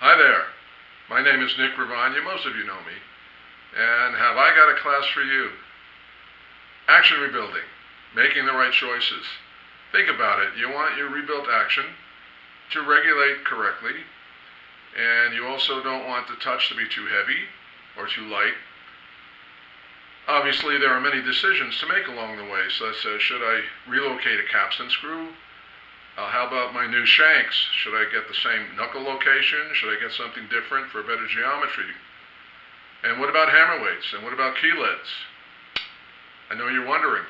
Hi there, my name is Nick Gravagne, most of you know me, and have I got a class for you? Action rebuilding, making the right choices. Think about it, you want your rebuilt action to regulate correctly, and you also don't want the touch to be too heavy or too light. Obviously there are many decisions to make along the way, such as should I relocate a capstan screw? How about my new shanks? Should I get the same knuckle location? Should I get something different for better geometry? And what about hammer weights? And what about key leads? I know you're wondering.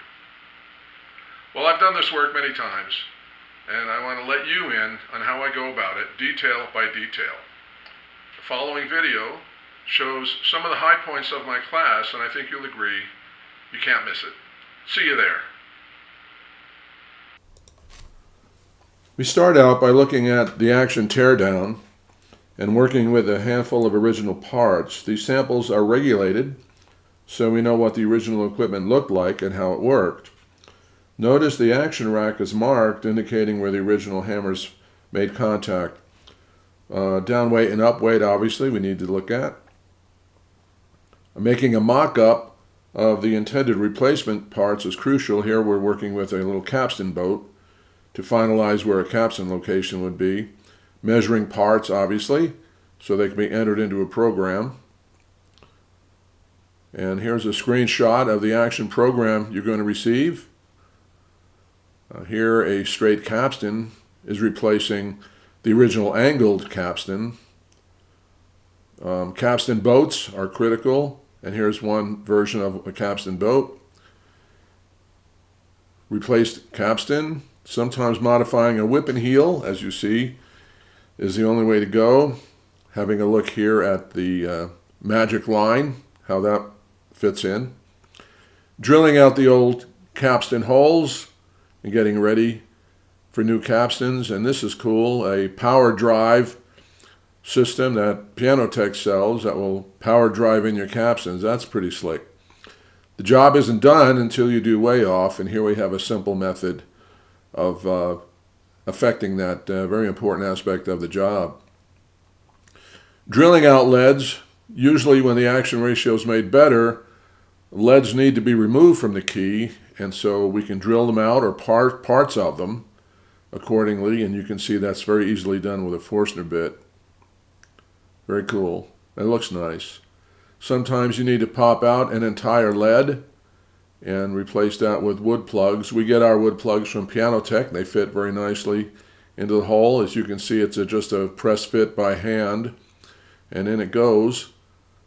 Well, I've done this work many times, and I want to let you in on how I go about it, detail by detail. The following video shows some of the high points of my class, and I think you'll agree you can't miss it. See you there. We start out by looking at the action teardown and working with a handful of original parts. These samples are regulated, so we know what the original equipment looked like and how it worked. Notice the action rack is marked, indicating where the original hammers made contact. Down weight and up weight, obviously, we need to look at. I'm making a mock-up of the intended replacement parts is crucial. Here we're working with a little capstan boat to finalize where a capstan location would be. Measuring parts, obviously, so they can be entered into a program. And here's a screenshot of the action program you're going to receive. Here a straight capstan is replacing the original angled capstan. Capstan boats are critical, and here's one version of a capstan boat. Replaced capstan. Sometimes modifying a whip and heel, as you see, is the only way to go. Having a look here at the magic line, how that fits in. Drilling out the old capstan holes and getting ready for new capstans. And this is cool, a power drive system that Pianotech sells that will power drive in your capstans. That's pretty slick. The job isn't done until you do weigh off, and here we have a simple method of affecting that very important aspect of the job. Drilling out leads, usually when the action ratio is made better, leads need to be removed from the key, and so we can drill them out or parts of them accordingly, and you can see that's very easily done with a Forstner bit. Very cool. It looks nice. Sometimes you need to pop out an entire lead and replace that with wood plugs. We get our wood plugs from Pianotech. They fit very nicely into the hole. As you can see, it's just a press fit by hand, and in it goes.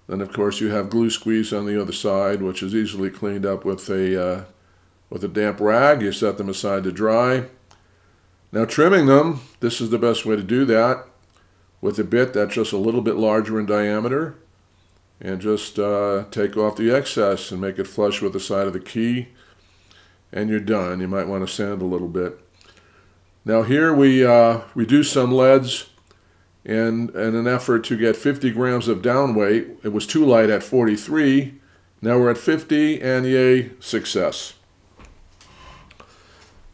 Then, of course, you have glue squeeze on the other side, which is easily cleaned up with a damp rag. You set them aside to dry. Now, trimming them, this is the best way to do that with a bit that's just a little bit larger in diameter. And just take off the excess and make it flush with the side of the key, and you're done. You might want to sand a little bit. Now here we reduce some leads in an effort to get 50 grams of down weight. It was too light at 43. Now we're at 50, and yay, success.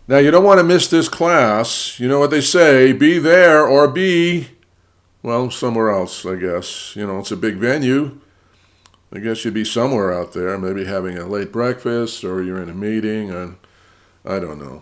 Now you don't want to miss this class. You know what they say, be there or be, well, somewhere else, I guess. You know, it's a big venue. I guess you'd be somewhere out there, maybe having a late breakfast, or you're in a meeting, and I don't know.